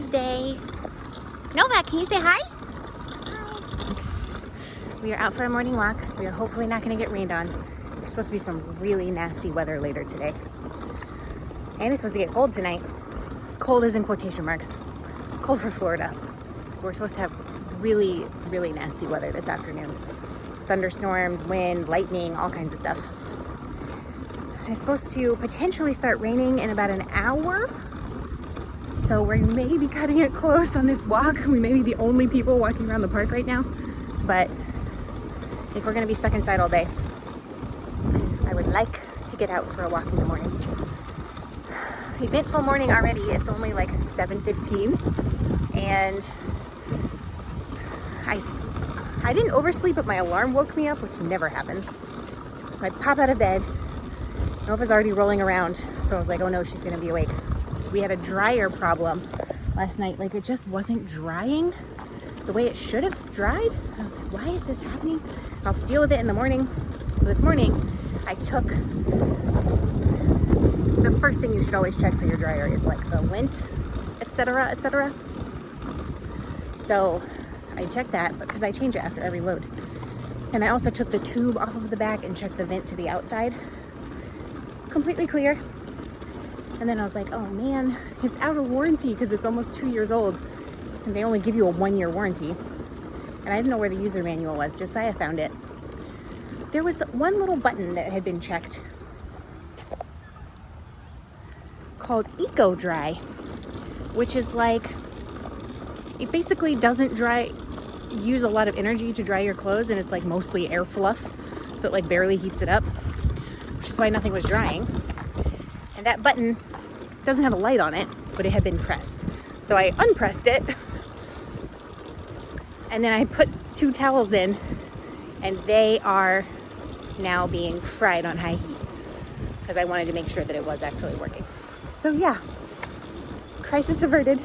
Wednesday. Nova, can you say hi? We are out for a morning walk. We are hopefully not going to get rained on. There's supposed to be some really nasty weather later today. And it's supposed to get cold tonight. Cold is in quotation marks. Cold for Florida. We're supposed to have really, really nasty weather this afternoon. Thunderstorms, wind, lightning, all kinds of stuff. And it's supposed to potentially start raining in about an hour. So we may be cutting it close on this walk. We may be the only people walking around the park right now. But if we're gonna be stuck inside all day, I would like to get out for a walk in the morning. Eventful morning already. It's only like 7:15 and I didn't oversleep, but my alarm woke me up, which never happens. So I pop out of bed. Nova's already rolling around. So I was like, oh no, she's gonna be awake. We had a dryer problem last night. Like it just wasn't drying the way it should have dried. And I was like, why is this happening? I'll deal with it in the morning. So this morning I took, the first thing you should always check for your dryer is like the lint, etc., etc. So I checked that because I change it after every load. And I also took the tube off of the back and checked the vent to the outside. Completely clear. And then I was like, oh man, it's out of warranty because it's almost 2 years old. And they only give you a 1-year warranty. And I didn't know where the user manual was. Josiah found it. There was one little button that had been checked called Eco Dry, which is like, it basically doesn't use a lot of energy to dry your clothes, and it's like mostly air fluff. So it like barely heats it up, which is why nothing was drying. And that button doesn't have a light on it, but it had been pressed. So I unpressed it, and then I put 2 towels in, and they are now being fried on high heat because I wanted to make sure that it was actually working. So yeah, crisis averted.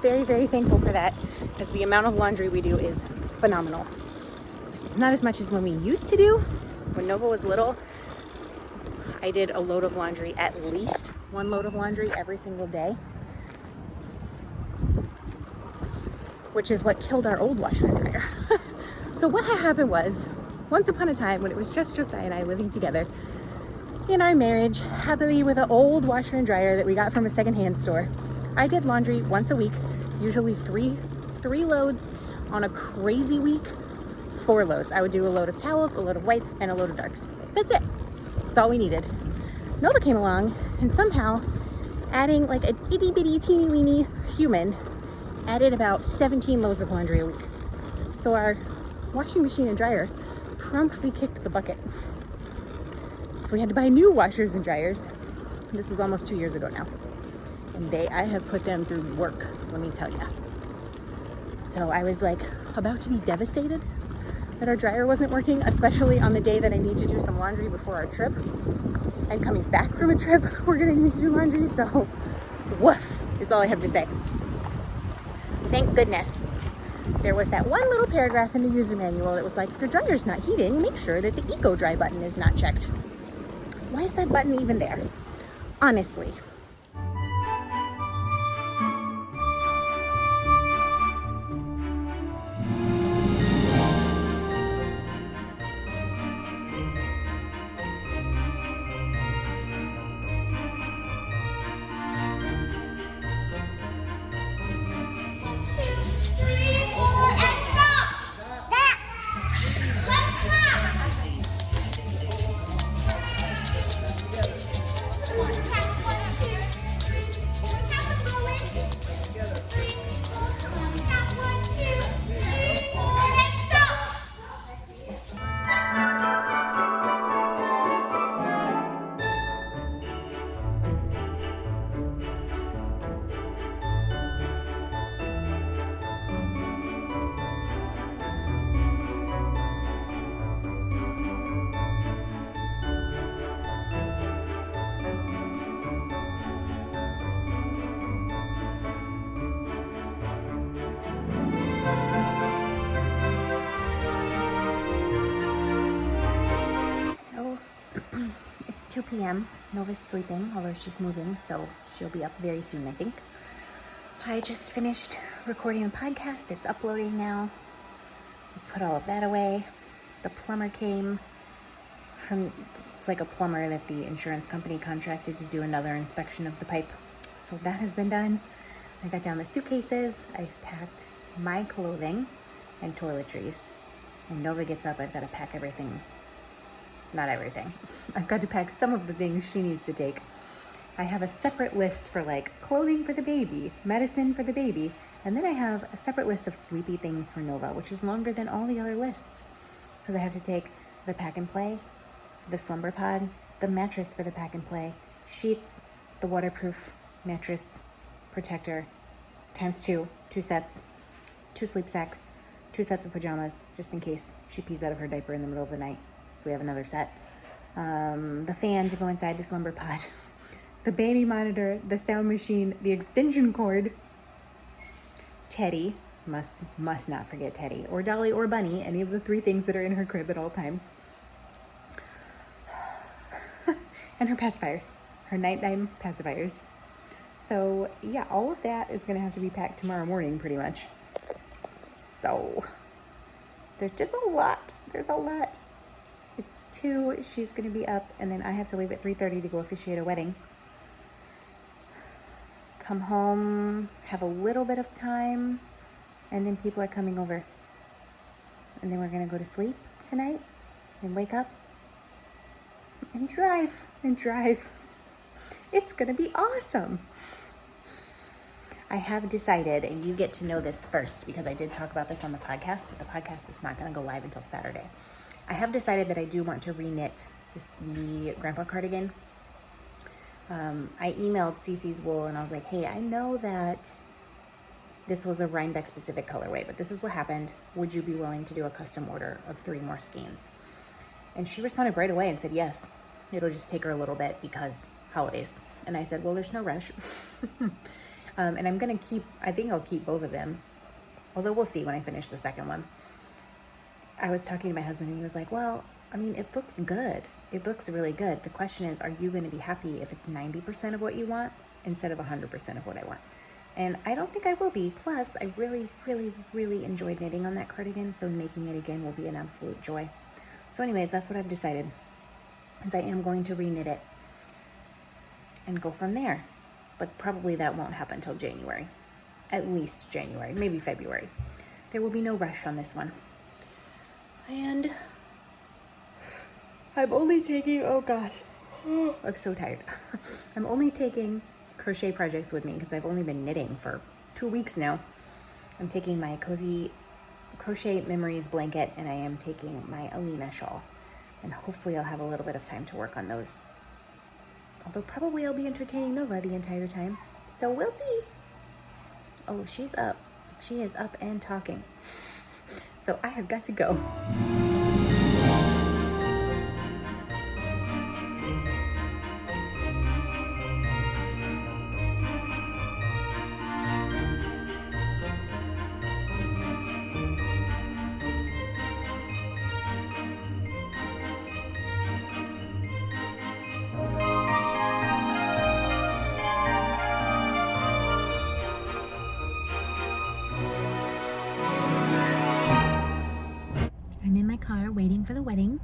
Very, very thankful for that because the amount of laundry we do is phenomenal. It's not as much as when we used to do. When Nova was little, I did a load of laundry, at least 1 load of laundry every single day, which is what killed our old washer and dryer. So what had happened was, once upon a time when it was just Josiah and I living together in our marriage, happily with an old washer and dryer that we got from a secondhand store, I did laundry once a week, usually three loads. On a crazy week, 4 loads. I would do a load of towels, a load of whites, and a load of darks. That's it. That's all we needed. Nova came along and somehow adding like an itty bitty teeny weeny human added about 17 loads of laundry a week. So our washing machine and dryer promptly kicked the bucket. So we had to buy new washers and dryers. This was almost 2 years ago now. And I have put them through work, let me tell you. So I was like about to be devastated that our dryer wasn't working, especially on the day that I need to do some laundry before our trip. And coming back from a trip, we're gonna need to do laundry, so woof is all I have to say. Thank goodness there was that one little paragraph in the user manual that was like, if your dryer's not heating, make sure that the Eco Dry button is not checked. Why is that button even there? Honestly. It's 2 p.m. Nova's sleeping, although she's moving, so she'll be up very soon, I think. I just finished recording a podcast. It's uploading now. Put all of that away. The plumber came from, it's like a plumber that the insurance company contracted to do another inspection of the pipe. So that has been done. I got down the suitcases. I've packed my clothing and toiletries. And Nova gets up, I've got to pack everything. Not everything. I've got to pack some of the things she needs to take. I have a separate list for like clothing for the baby, medicine for the baby, and then I have a separate list of sleepy things for Nova, which is longer than all the other lists. Because I have to take the pack and play, the slumber pod, the mattress for the pack and play, sheets, the waterproof mattress protector, times two sets, 2 sleep sacks, 2 sets of pajamas, just in case she pees out of her diaper in the middle of the night. So we have another set. The fan to go inside the slumber pod. The baby monitor, the sound machine, the extension cord, Teddy, must not forget Teddy, or Dolly or Bunny, any of the 3 things that are in her crib at all times. And her pacifiers, her nighttime pacifiers. So yeah, all of that is gonna have to be packed tomorrow morning pretty much. So there's just a lot, there's a lot. It's 2, she's gonna be up, and then I have to leave at 3:30 to go officiate a wedding. Come home, have a little bit of time, and then people are coming over. And then we're gonna go to sleep tonight and wake up and drive. It's gonna be awesome. I have decided, and you get to know this first because I did talk about this on the podcast, but the podcast is not gonna go live until Saturday. I have decided that I do want to reknit the grandpa cardigan. I emailed Cece's Wool and I was like, hey, I know that this was a Rhinebeck specific colorway, but this is what happened. Would you be willing to do a custom order of 3 more skeins? And she responded right away and said, yes, it'll just take her a little bit because holidays. And I said, well, there's no rush. And I'm going to I think I'll keep both of them. Although we'll see when I finish the second one. I was talking to my husband and he was like, well, I mean, it looks good. It looks really good. The question is, are you going to be happy if it's 90% of what you want instead of 100% of what I want? And I don't think I will be. Plus, I really, really, really enjoyed knitting on that cardigan, so making it again will be an absolute joy. So anyways, that's what I've decided, is I am going to reknit it and go from there. But probably that won't happen until January. At least January, maybe February. There will be no rush on this one. And I'm only taking, oh gosh, I'm so tired. I'm only taking crochet projects with me because I've only been knitting for 2 weeks now. I'm taking my Cozy Crochet Memories blanket and I am taking my Alina shawl. And hopefully I'll have a little bit of time to work on those. Although probably I'll be entertaining Nova the entire time. So we'll see. Oh, she's up. She is up and talking. So I have got to go. I'm in my car waiting for the wedding.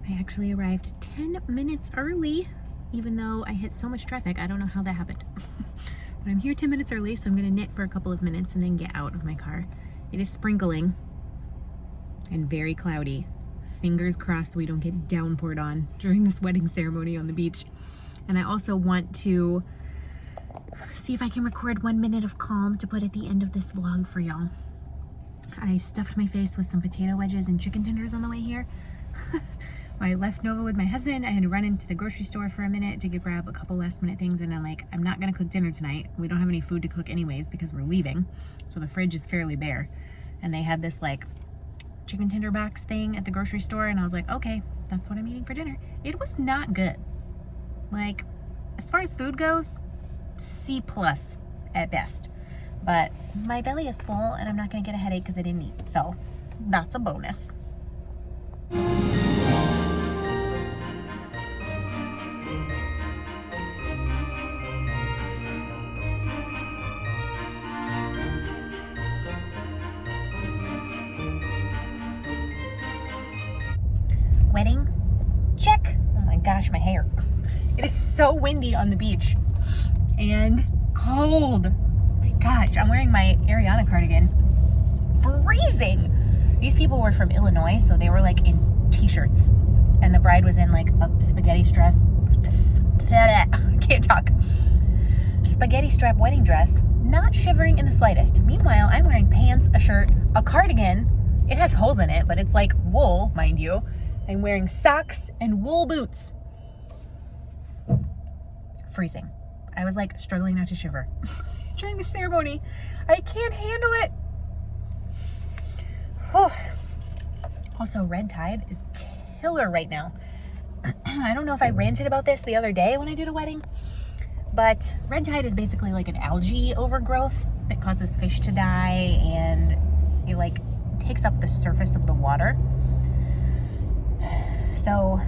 I actually arrived 10 minutes early, even though I hit so much traffic. I don't know how that happened. But I'm here 10 minutes early, so I'm gonna knit for a couple of minutes and then get out of my car. It is sprinkling and very cloudy. Fingers crossed we don't get downpoured on during this wedding ceremony on the beach. And I also want to see if I can record 1 minute of calm to put at the end of this vlog for y'all. I stuffed my face with some potato wedges and chicken tenders on the way here. I left Nova with my husband. I had to run into the grocery store for a minute to grab a couple last minute things, and I'm like, I'm not gonna cook dinner tonight. We don't have any food to cook anyways because we're leaving, so the fridge is fairly bare. And they had this like chicken tender box thing at the grocery store, and I was like, okay, that's what I'm eating for dinner. It was not good. Like, as far as food goes, C+ at best. But my belly is full and I'm not gonna get a headache because I didn't eat, so that's a bonus. wedding? Check. Oh my gosh, my hair. It is so windy on the beach and cold. My gosh, I'm wearing my Ariana cardigan. Freezing. These people were from Illinois, so they were like in t-shirts, and the bride was in like a spaghetti strap. Can't talk. Spaghetti strap wedding dress, not shivering in the slightest. Meanwhile, I'm wearing pants, a shirt, a cardigan. It has holes in it, but it's like wool, mind you. I'm wearing socks and wool boots. Freezing. I was like struggling not to shiver during the ceremony. I can't handle it. Oh. Also, red tide is killer right now. I don't know if I ranted about this the other day when I did a wedding, but red tide is basically like an algae overgrowth that causes fish to die, and it like takes up the surface of the water. So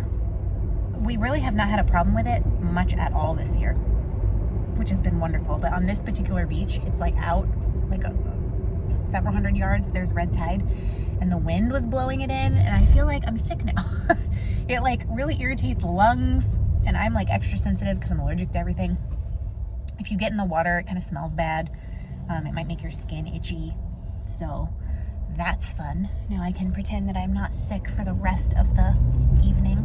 we really have not had a problem with it much at all this year, which has been wonderful. But on this particular beach, it's like out like several hundred yards, there's red tide, and the wind was blowing it in, and I feel like I'm sick now. It like really irritates the lungs, and I'm like extra sensitive because I'm allergic to everything. If you get in the water, it kind of smells bad. It might make your skin itchy, so that's fun. Now I can pretend that I'm not sick for the rest of the evening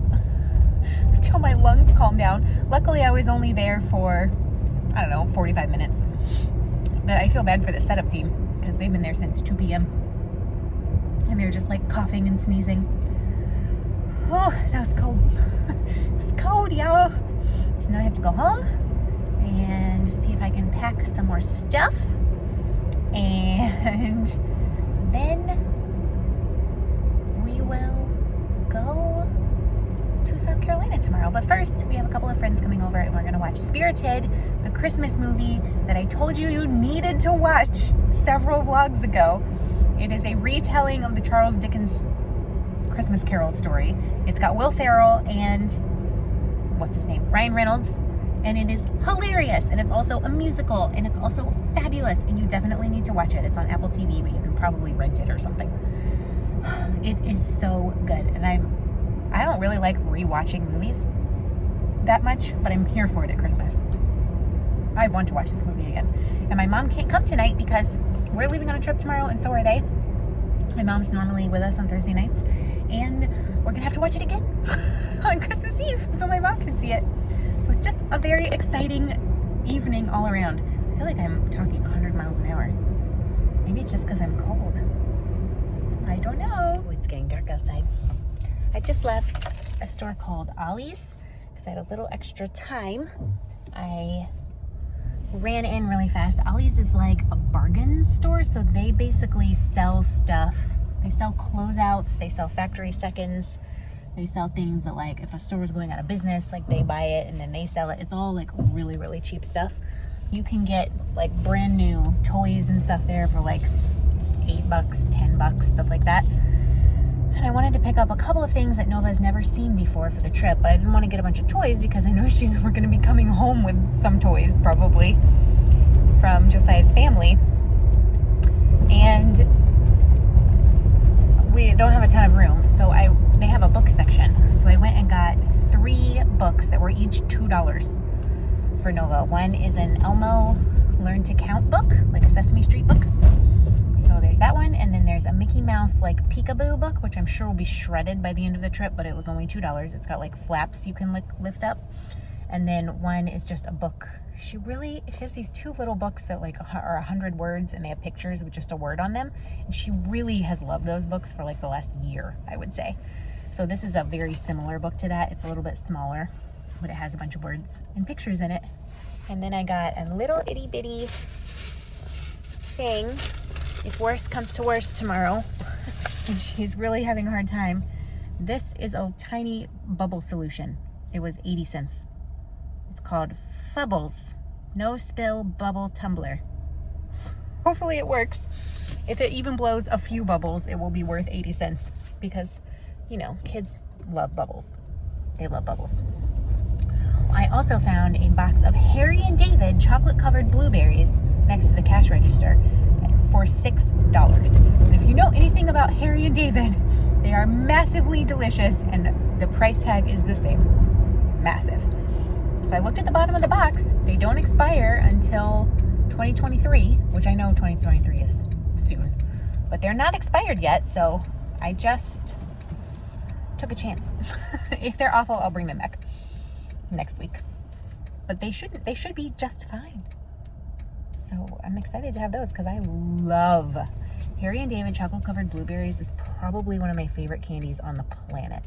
until my lungs calm down. Luckily, I was only there for, I don't know, 45 minutes. But I feel bad for the setup team because they've been there since 2 p.m. and they're just like coughing and sneezing. Oh, that was cold. It was cold, y'all. So now I have to go home and see if I can pack some more stuff, and then we will go to South Carolina tomorrow. But first, we have a couple of friends coming over, and we're going to watch Spirited, the Christmas movie that I told you needed to watch several vlogs ago. It is a retelling of the Charles Dickens Christmas Carol story. It's got Will Ferrell and what's his name? Ryan Reynolds. And it is hilarious, and it's also a musical, and it's also fabulous, and you definitely need to watch it. It's on Apple TV, but you can probably rent it or something. It is so good, and I don't really like rewatching movies that much, but I'm here for it at Christmas. I want to watch this movie again. And my mom can't come tonight because we're leaving on a trip tomorrow, and so are they. My mom's normally with us on Thursday nights, and we're gonna have to watch it again on Christmas Eve so my mom can see it. So just a very exciting evening all around. I feel like I'm talking 100 miles an hour. Maybe it's just because I'm cold. I don't know. Oh, it's getting dark outside. I just left a store called Ollie's because I had a little extra time. I ran in really fast. Ollie's is like a bargain store, so they basically sell stuff. They sell closeouts, they sell factory seconds. They sell things that, like, if a store is going out of business, like, they buy it and then they sell it. It's all, like, really, really cheap stuff. You can get, like, brand new toys and stuff there for, like, $8, $10, stuff like that. And I wanted to pick up a couple of things that Nova's never seen before for the trip, but I didn't want to get a bunch of toys because I know we're going to be coming home with some toys, probably, from Josiah's family. And we don't have a ton of room, so they have a book section. So I went and got 3 books that were each $2 for Nova. One is an Elmo Learn to Count book, like a Sesame Street book. So there's that one, and then there's a Mickey Mouse like peekaboo book, which I'm sure will be shredded by the end of the trip, but it was only $2. It's got like flaps you can lift up. And then one is just a book. She has these 2 little books that like are 100 words, and they have pictures with just a word on them. And she really has loved those books for like the last year, I would say. So this is a very similar book to that. It's a little bit smaller, but it has a bunch of words and pictures in it. And then I got a little itty bitty thing. If worse comes to worse tomorrow, and she's really having a hard time, this is a tiny bubble solution. It was 80 cents. It's called Fubbles No Spill Bubble Tumbler. Hopefully it works. If it even blows a few bubbles, it will be worth 80 cents because, you know, kids love bubbles. They love bubbles. I also found a box of Harry and David chocolate-covered blueberries next to the cash register for $6. And if you know anything about Harry and David, they are massively delicious and the price tag is the same. Massive. So I looked at the bottom of the box. They don't expire until 2023, which I know 2023 is soon, but they're not expired yet. So I just took a chance. If they're awful, I'll bring them back next week. But they should be just fine. So I'm excited to have those because I love Harry and David chocolate covered blueberries is probably one of my favorite candies on the planet.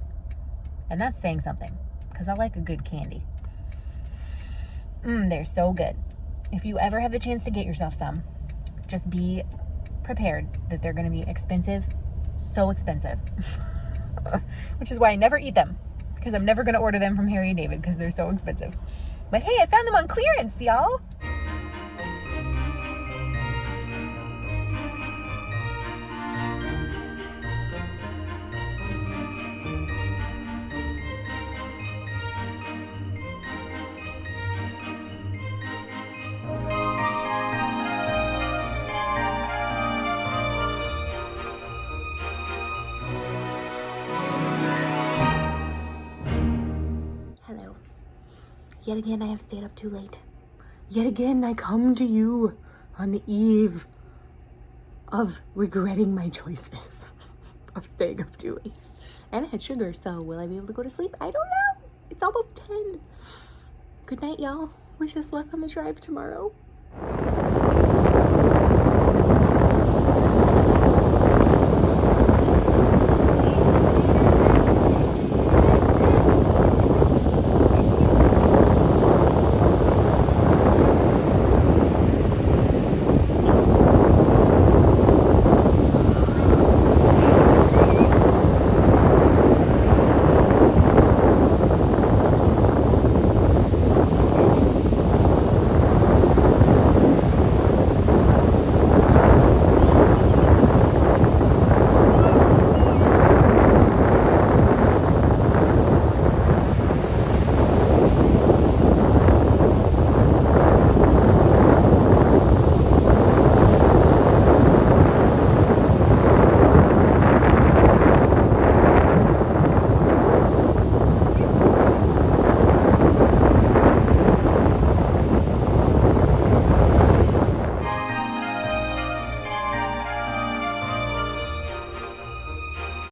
And that's saying something because I like a good candy. They're so good. If you ever have the chance to get yourself some, just be prepared that they're going to be expensive, so expensive. Which is why I never eat them, because I'm never going to order them from Harry and David because they're so expensive. But hey, I found them on clearance, y'all. Hello. Yet again, I have stayed up too late. Yet again, I come to you on the eve of regretting my choices of staying up too late. And I had sugar, so will I be able to go to sleep? I don't know. It's almost 10. Good night, y'all. Wish us luck on the drive tomorrow.